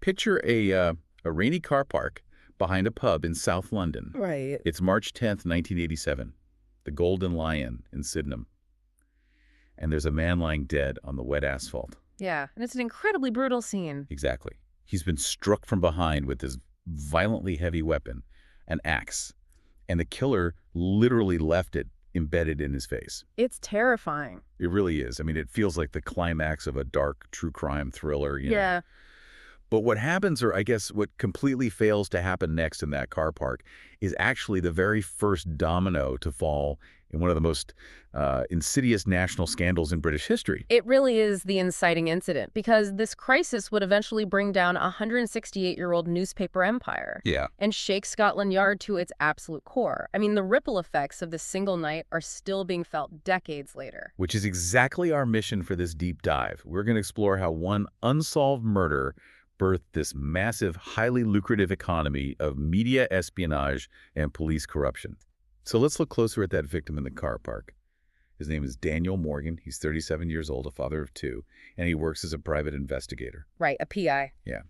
Picture a rainy car park behind a pub in South London. Right. It's March 10th, 1987. The Golden Lion in Sydenham. And there's a man lying dead on the wet asphalt. Yeah, and it's an incredibly brutal scene. Exactly. He's been struck from behind with this violently heavy weapon, an axe. And the killer literally left it embedded in his face. It's terrifying. It really is. I mean, it feels like the climax of a dark true crime thriller, you know. Yeah. But what happens, or I guess what completely fails to happen next in that car park, is actually the very first domino to fall in one of the most insidious national scandals in British history. It really is the inciting incident, because this crisis would eventually bring down a 168-year-old newspaper empire. Yeah. And shake Scotland Yard to its absolute core. I mean, the ripple effects of this single night are still being felt decades later. Which is exactly our mission for this deep dive. We're going to explore how one unsolved murder birthed this massive, highly lucrative economy of media espionage and police corruption. So let's look closer at that victim in the car park. His name is Daniel Morgan. He's 37 years old, a father of two, and he works as a private investigator. Right, a PI. Yeah.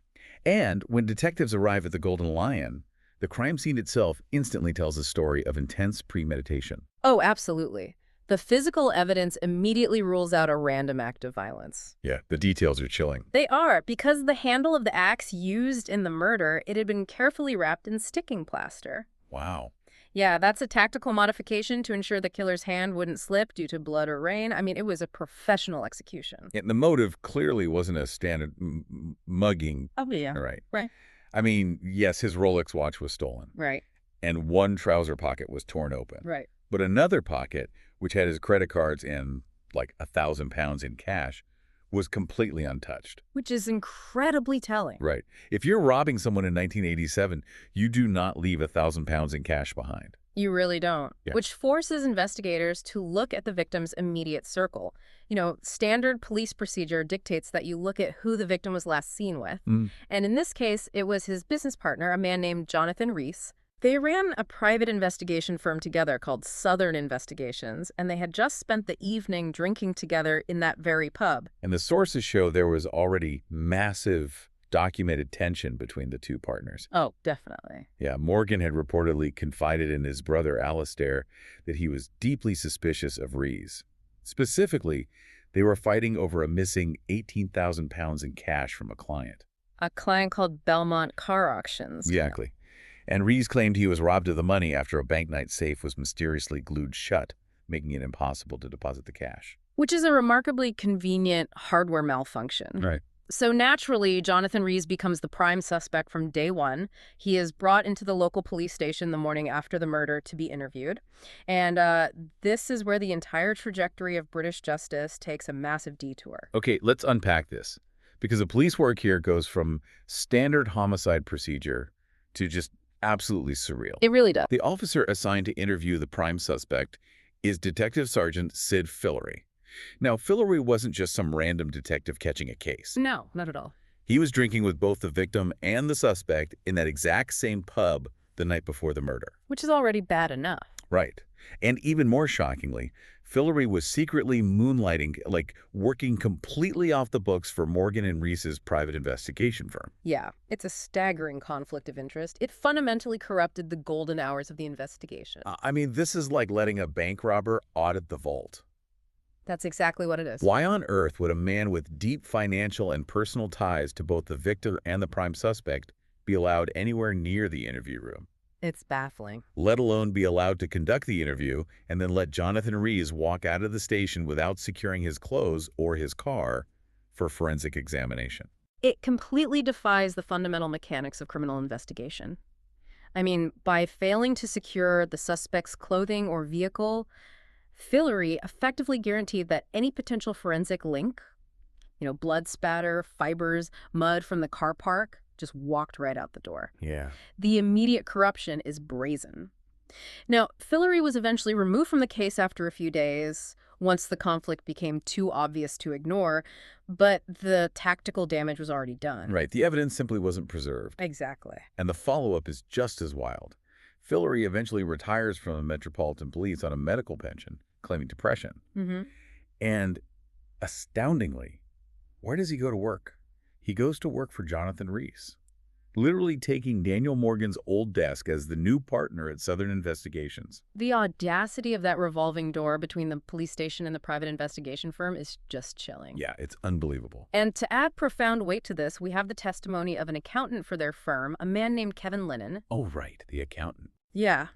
And when detectives arrive at the Golden Lion, the crime scene itself instantly tells a story of intense premeditation. Oh, absolutely. The physical evidence immediately rules out a random act of violence. Yeah, the details are chilling. They are, because the handle of the axe used in the murder, it had been carefully wrapped in sticking plaster. Wow. Yeah, that's a tactical modification to ensure the killer's hand wouldn't slip due to blood or rain. I mean, it was a professional execution. And the motive clearly wasn't a standard mugging. Oh, yeah. Right. Right. I mean, yes, his Rolex watch was stolen. Right. And one trouser pocket was torn open. Right. But another pocket, which had his credit cards and like 1,000 pounds in cash, was completely untouched. Which is incredibly telling. Right. If you're robbing someone in 1987, you do not leave 1,000 pounds in cash behind. You really don't. Yeah. Which forces investigators to look at the victim's immediate circle. You know, standard police procedure dictates that you look at who the victim was last seen with. And in this case, it was his business partner, a man named Jonathan Rees. They ran a private investigation firm together called Southern Investigations, and they had just spent the evening drinking together in that very pub. And the sources show there was already massive documented tension between the two partners. Oh, definitely. Yeah, Morgan had reportedly confided in his brother Alistair that he was deeply suspicious of Rees. Specifically, they were fighting over a missing 18,000 pounds in cash from a client. A client called Belmont Car Auctions. Exactly. And Rees claimed he was robbed of the money after a banknight safe was mysteriously glued shut, making it impossible to deposit the cash. Which is a remarkably convenient hardware malfunction. Right. So naturally, Jonathan Rees becomes the prime suspect from day one. He is brought into the local police station the morning after the murder to be interviewed. And this is where the entire trajectory of British justice takes a massive detour. Okay, let's unpack this. Because the police work here goes from standard homicide procedure to just absolutely surreal. It really does. The officer assigned to interview the prime suspect is Detective Sergeant Sid Fillory. Now, Fillory wasn't just some random detective catching a case. No, not at all. He was drinking with both the victim and the suspect in that exact same pub the night before the murder. Which is already bad enough. Right. And even more shockingly, Fillory was secretly moonlighting, like working completely off the books for Morgan and Rees's private investigation firm. Yeah, it's a staggering conflict of interest. It fundamentally corrupted the golden hours of the investigation. I mean, this is like letting a bank robber audit the vault. That's exactly what it is. Why on earth would a man with deep financial and personal ties to both the victim and the prime suspect be allowed anywhere near the interview room? It's baffling. Let alone be allowed to conduct the interview and then let Jonathan Rees walk out of the station without securing his clothes or his car for forensic examination. It completely defies the fundamental mechanics of criminal investigation. I mean, by failing to secure the suspect's clothing or vehicle, Fillory effectively guaranteed that any potential forensic link, blood spatter, fibers, mud from the car park, just walked right out the door. Yeah. The immediate corruption is brazen. Now, Fillory was eventually removed from the case after a few days, once the conflict became too obvious to ignore, but the tactical damage was already done. Right. The evidence simply wasn't preserved. Exactly. And the follow-up is just as wild. Fillory eventually retires from the Metropolitan Police on a medical pension, claiming depression. And astoundingly, where does he go to work? He goes to work for Jonathan Rees, literally taking Daniel Morgan's old desk as the new partner at Southern Investigations. The audacity of that revolving door between the police station and the private investigation firm is just chilling. Yeah, it's unbelievable. And to add profound weight to this, we have the testimony of an accountant for their firm, a man named Kevin Lennon. Oh, right, the accountant. Yeah.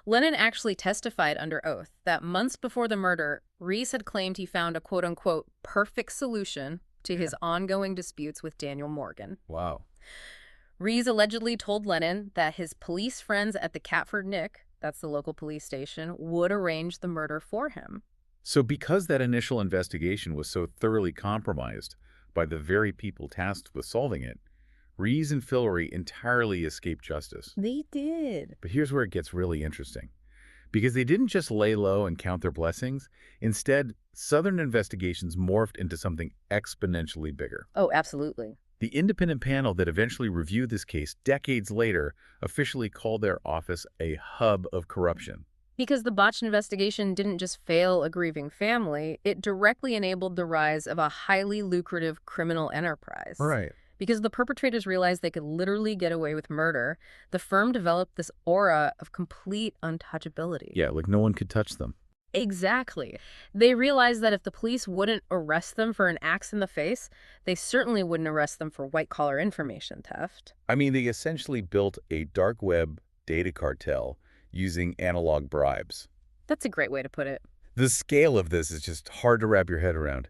Lennon actually testified under oath that months before the murder, Rees had claimed he found a quote-unquote perfect solution to his ongoing disputes with Daniel Morgan. Wow. Rees allegedly told Lennon that his police friends at the Catford Nick, that's the local police station, would arrange the murder for him. So because that initial investigation was so thoroughly compromised by the very people tasked with solving it, Rees and Fillory entirely escaped justice. They did. But here's where it gets really interesting. Because they didn't just lay low and count their blessings. Instead, Southern Investigations morphed into something exponentially bigger. Oh, absolutely. The independent panel that eventually reviewed this case decades later officially called their office a hub of corruption. Because the botched investigation didn't just fail a grieving family, it directly enabled the rise of a highly lucrative criminal enterprise. Right. Because the perpetrators realized they could literally get away with murder, the firm developed this aura of complete untouchability. Yeah, like no one could touch them. Exactly. They realized that if the police wouldn't arrest them for an axe in the face, they certainly wouldn't arrest them for white-collar information theft. I mean, they essentially built a dark web data cartel using analog bribes. That's a great way to put it. The scale of this is just hard to wrap your head around.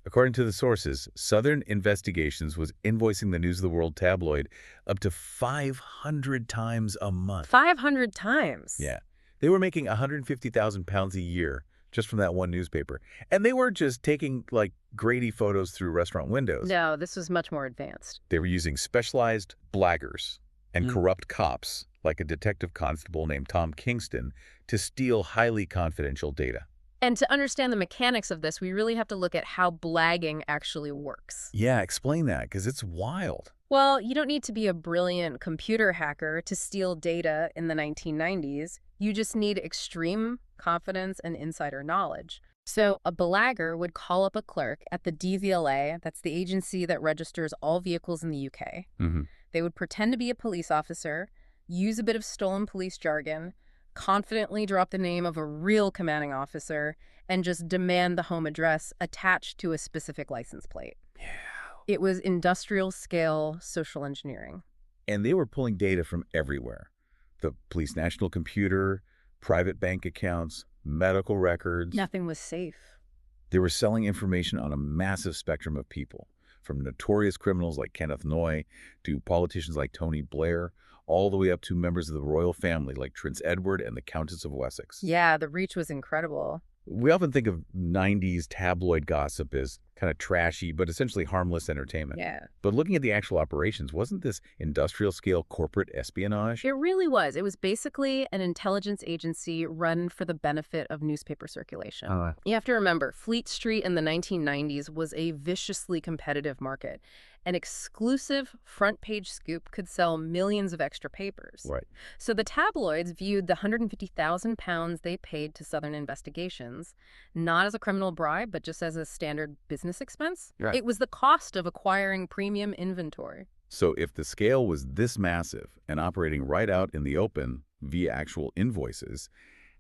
According to the sources, Southern Investigations was invoicing the News of the World tabloid up to 500 times a month. 500 times? Yeah. They were making 150,000 pounds a year just from that one newspaper. And they weren't just taking, like, grainy photos through restaurant windows. No, this was much more advanced. They were using specialized blaggers and corrupt cops, like a detective constable named Tom Kingston, to steal highly confidential data. And to understand the mechanics of this, we really have to look at how blagging actually works. Yeah, explain that, because it's wild. Well, you don't need to be a brilliant computer hacker to steal data in the 1990s. You just need extreme confidence and insider knowledge. So a blagger would call up a clerk at the DVLA, that's the agency that registers all vehicles in the UK. They would pretend to be a police officer, use a bit of stolen police jargon, confidently drop the name of a real commanding officer, and just demand the home address attached to a specific license plate. Yeah. It was industrial-scale social engineering. And they were pulling data from everywhere. The police national computer, private bank accounts, medical records. Nothing was safe. They were selling information on a massive spectrum of people, from notorious criminals like Kenneth Noy to politicians like Tony Blair, all the way up to members of the royal family like Prince Edward and the Countess of Wessex. Yeah, the reach was incredible. We often think of 90s tabloid gossip as kind of trashy, but essentially harmless entertainment. Yeah. But looking at the actual operations, wasn't this industrial-scale corporate espionage? It really was. It was basically an intelligence agency run for the benefit of newspaper circulation. You have to remember, Fleet Street in the 1990s was a viciously competitive market. An exclusive front-page scoop could sell millions of extra papers. Right. So the tabloids viewed the 150,000 pounds they paid to Southern Investigations not as a criminal bribe, but just as a standard business expense. Right. It was the cost of acquiring premium inventory. So if the scale was this massive and operating right out in the open via actual invoices,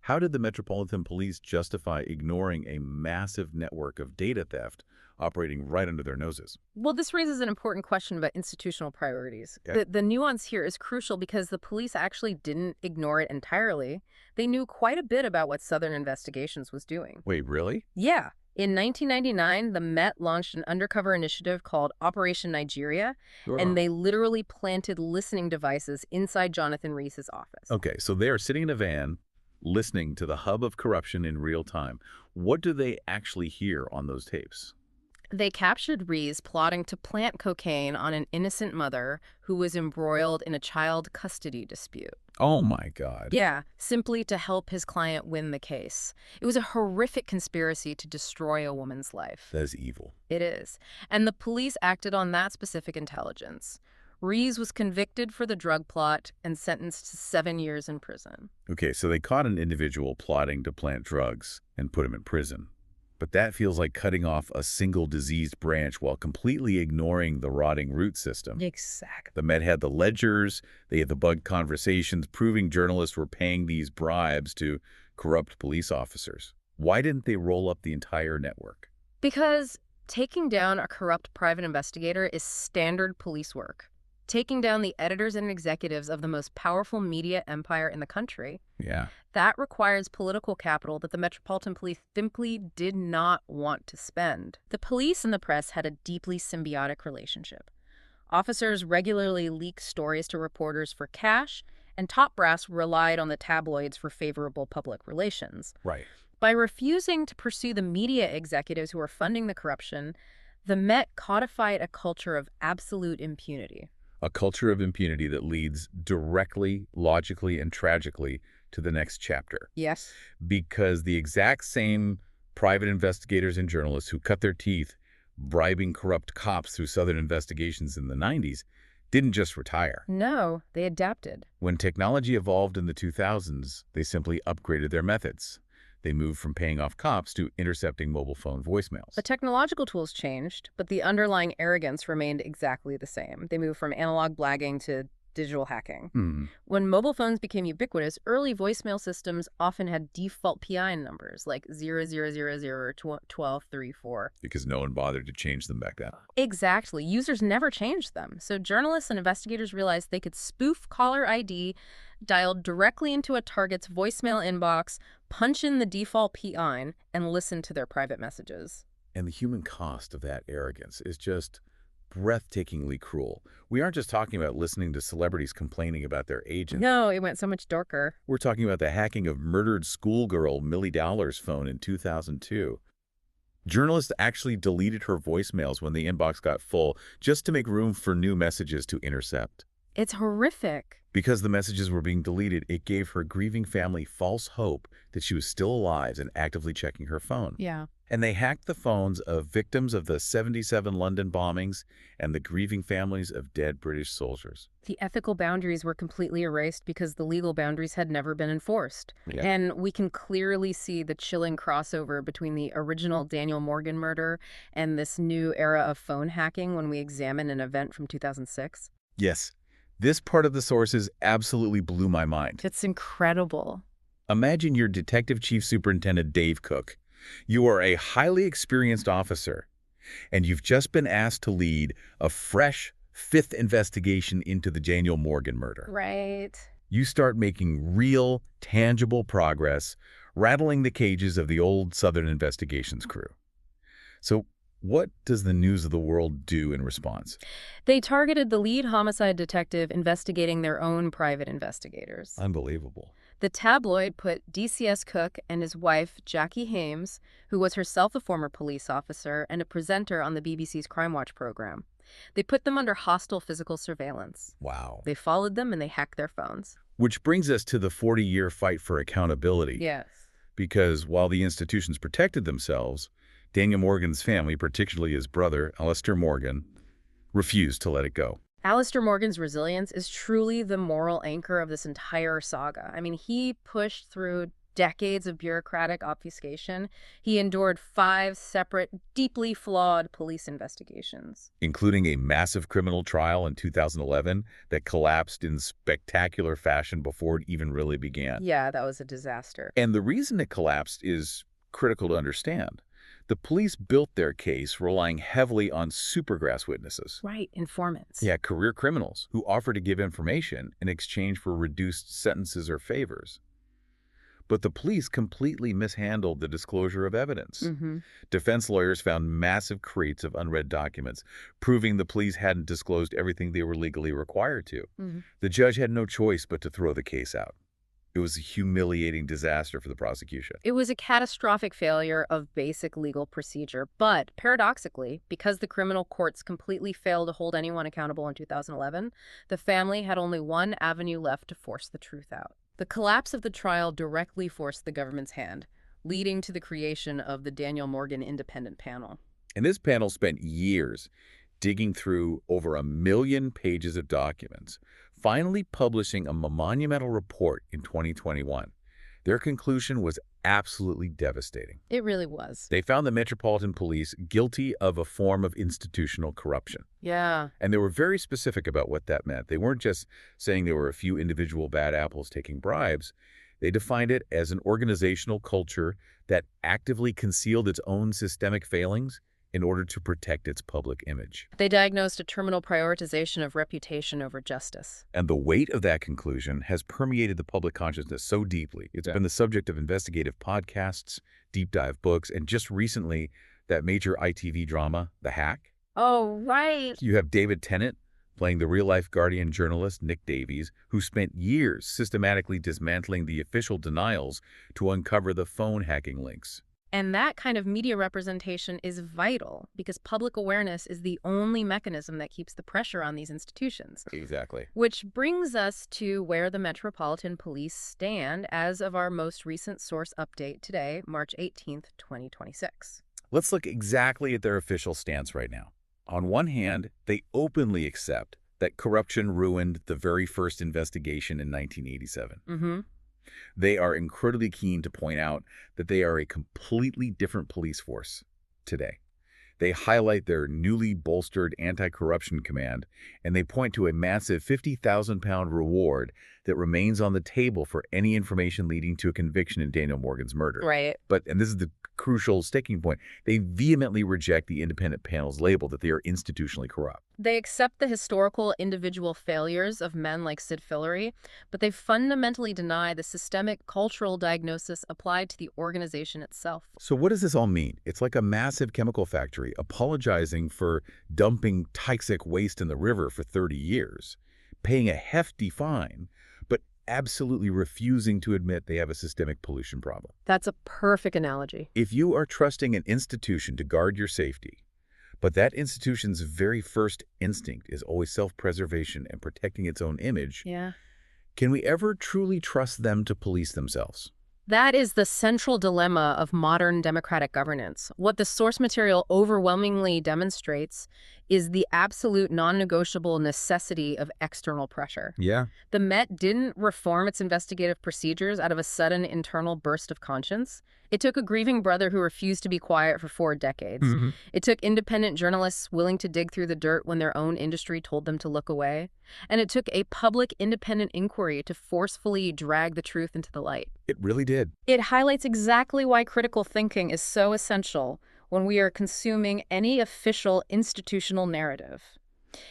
how did the Metropolitan Police justify ignoring a massive network of data theft operating right under their noses? Well, this raises an important question about institutional priorities. Okay. The nuance here is crucial because the police actually didn't ignore it entirely. They knew quite a bit about what Southern Investigations was doing. Wait, really? Yeah. In 1999, the Met launched an undercover initiative called Operation Nigeria, and they literally planted listening devices inside Jonathan Rees's office. Okay, so they are sitting in a van, listening to the hub of corruption in real time. What do they actually hear on those tapes? They captured Rees plotting to plant cocaine on an innocent mother who was embroiled in a child custody dispute. Oh my God. Yeah, simply to help his client win the case. It was a horrific conspiracy to destroy a woman's life. That is evil. It is. And the police acted on that specific intelligence. Rees was convicted for the drug plot and sentenced to 7 years in prison. Okay, so they caught an individual plotting to plant drugs and put him in prison. But that feels like cutting off a single diseased branch while completely ignoring the rotting root system. Exactly. The Met had the ledgers, they had the bug conversations proving journalists were paying these bribes to corrupt police officers. Why didn't they roll up the entire network? Because taking down a corrupt private investigator is standard police work. Taking down the editors and executives of the most powerful media empire in the country. Yeah. That requires political capital that the Metropolitan Police simply did not want to spend. The police and the press had a deeply symbiotic relationship. Officers regularly leaked stories to reporters for cash, and top brass relied on the tabloids for favorable public relations. Right. By refusing to pursue the media executives who were funding the corruption, the Met codified a culture of absolute impunity. A culture of impunity that leads directly, logically, and tragically to the next chapter. Yes. Because the exact same private investigators and journalists who cut their teeth bribing corrupt cops through Southern investigations in the 90s didn't just retire. No, they adapted. When technology evolved in the 2000s, they simply upgraded their methods. They moved from paying off cops to intercepting mobile phone voicemails. The technological tools changed, but the underlying arrogance remained exactly the same. They moved from analog blagging to digital hacking. When mobile phones became ubiquitous, early voicemail systems often had default PIN numbers like 0000 or 1234. Because no one bothered to change them back then. Exactly. Users never changed them. So journalists and investigators realized they could spoof caller ID, dial directly into a target's voicemail inbox, punch in the default PIN, and listen to their private messages. And the human cost of that arrogance is just breathtakingly cruel. We aren't just talking about listening to celebrities complaining about their agents. No, it went so much darker. We're talking about the hacking of murdered schoolgirl Millie Dowler's phone in 2002. Journalists actually deleted her voicemails when the inbox got full just to make room for new messages to intercept. It's horrific. Because the messages were being deleted, it gave her grieving family false hope that she was still alive and actively checking her phone. Yeah. And they hacked the phones of victims of the 77 London bombings and the grieving families of dead British soldiers. The ethical boundaries were completely erased because the legal boundaries had never been enforced. Yeah. And we can clearly see the chilling crossover between the original Daniel Morgan murder and this new era of phone hacking when we examine an event from 2006. Yes. This part of the sources absolutely blew my mind. It's incredible. Imagine you're Detective Chief Superintendent Dave Cook. You are a highly experienced officer, and you've just been asked to lead a fresh fifth investigation into the Daniel Morgan murder. Right. You start making real, tangible progress, rattling the cages of the old Southern investigations crew. So what does the News of the World do in response? They targeted the lead homicide detective investigating their own private investigators. Unbelievable. The tabloid put DCS Cook and his wife, Jackie Hames, who was herself a former police officer and a presenter on the BBC's Crime Watch program. They put them under hostile physical surveillance. Wow. They followed them and they hacked their phones. Which brings us to the 40-year fight for accountability. Yes. Because while the institutions protected themselves, Daniel Morgan's family, particularly his brother, Alistair Morgan, refused to let it go. Alistair Morgan's resilience is truly the moral anchor of this entire saga. I mean, he pushed through decades of bureaucratic obfuscation. He endured 5 separate, deeply flawed police investigations. Including a massive criminal trial in 2011 that collapsed in spectacular fashion before it even really began. Yeah, that was a disaster. And the reason it collapsed is critical to understand. The police built their case relying heavily on supergrass witnesses. Right, informants. Yeah, career criminals who offer to give information in exchange for reduced sentences or favors. But the police completely mishandled the disclosure of evidence. Defense lawyers found massive crates of unread documents, proving the police hadn't disclosed everything they were legally required to. The judge had no choice but to throw the case out. It was a humiliating disaster for the prosecution. It was a catastrophic failure of basic legal procedure. But paradoxically, because the criminal courts completely failed to hold anyone accountable in 2011, the family had only one avenue left to force the truth out. The collapse of the trial directly forced the government's hand, leading to the creation of the Daniel Morgan Independent Panel. And this panel spent years digging through over 1 million pages of documents, finally publishing a monumental report in 2021. Their conclusion was absolutely devastating. It really was. They found the Metropolitan Police guilty of a form of institutional corruption. Yeah. And they were very specific about what that meant. They weren't just saying there were a few individual bad apples taking bribes. They defined it as an organizational culture that actively concealed its own systemic failings in order to protect its public image. They diagnosed a terminal prioritization of reputation over justice. And the weight of that conclusion has permeated the public consciousness so deeply. It's been the subject of investigative podcasts, deep dive books, and just recently, that major ITV drama, The Hack. Oh, right. You have David Tennant playing the real-life Guardian journalist Nick Davies, who spent years systematically dismantling the official denials to uncover the phone hacking links. And that kind of media representation is vital because public awareness is the only mechanism that keeps the pressure on these institutions. Exactly. Which brings us to where the Metropolitan Police stand as of our most recent source update today, March 18th, 2026. Let's look exactly at their official stance right now. On one hand, they openly accept that corruption ruined the very first investigation in 1987. Mm-hmm. They are incredibly keen to point out that they are a completely different police force today. They highlight their newly bolstered anti-corruption command, and they point to a massive £50,000 reward that remains on the table for any information leading to a conviction in Daniel Morgan's murder. Right. But, and this is the crucial sticking point, they vehemently reject the independent panel's label that they are institutionally corrupt. They accept the historical individual failures of men like Sid Fillery, but they fundamentally deny the systemic cultural diagnosis applied to the organization itself. So what does this all mean? It's like a massive chemical factory apologizing for dumping toxic waste in the river for 30 years, paying a hefty fine, but absolutely refusing to admit they have a systemic pollution problem. That's a perfect analogy. If you are trusting an institution to guard your safety, but that institution's very first instinct is always self-preservation and protecting its own image, Yeah. can we ever truly trust them to police themselves? That is the central dilemma of modern democratic governance. What the source material overwhelmingly demonstrates is the absolute non-negotiable necessity of external pressure. Yeah. The Met didn't reform its investigative procedures out of a sudden internal burst of conscience. It took a grieving brother who refused to be quiet for 4 decades. It took independent journalists willing to dig through the dirt when their own industry told them to look away. And it took a public independent inquiry to forcefully drag the truth into the light. It really did. It highlights exactly why critical thinking is so essential when we are consuming any official institutional narrative.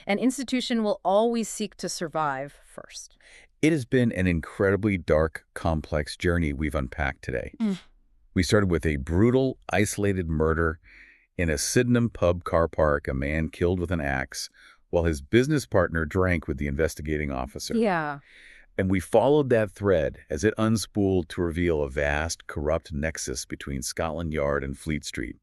An institution will always seek to survive first. It has been an incredibly dark, complex journey we've unpacked today. We started with a brutal, isolated murder in a Sydenham pub car park, a man killed with an axe, while his business partner drank with the investigating officer. Yeah. And we followed that thread as it unspooled to reveal a vast, corrupt nexus between Scotland Yard and Fleet Street.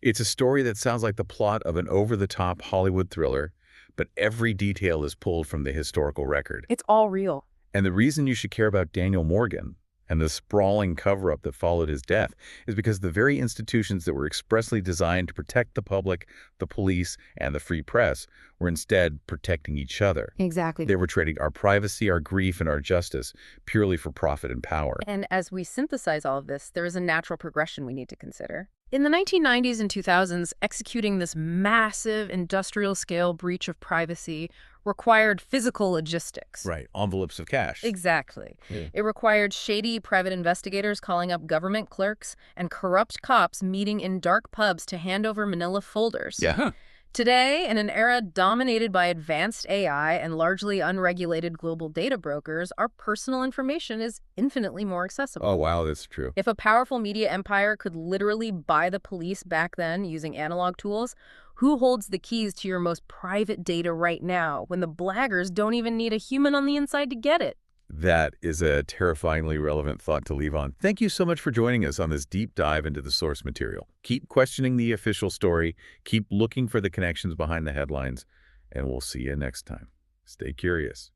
It's a story that sounds like the plot of an over-the-top Hollywood thriller, but every detail is pulled from the historical record. It's all real. And the reason you should care about Daniel Morgan and the sprawling cover-up that followed his death is because the very institutions that were expressly designed to protect the public, the police, and the free press were instead protecting each other. Exactly. They were trading our privacy, our grief, and our justice purely for profit and power. And as we synthesize all of this, there is a natural progression we need to consider. In the 1990s and 2000s, executing this massive industrial-scale breach of privacy required physical logistics. Right, envelopes of cash. Exactly. It required shady private investigators calling up government clerks and corrupt cops meeting in dark pubs to hand over manila folders. Yeah. Today, in an era dominated by advanced AI and largely unregulated global data brokers, our personal information is infinitely more accessible. Oh, wow, that's true. If a powerful media empire could literally buy the police back then using analog tools, who holds the keys to your most private data right now when the blaggers don't even need a human on the inside to get it? That is a terrifyingly relevant thought to leave on. Thank you so much for joining us on this deep dive into the source material. Keep questioning the official story, keep looking for the connections behind the headlines, and we'll see you next time. Stay curious.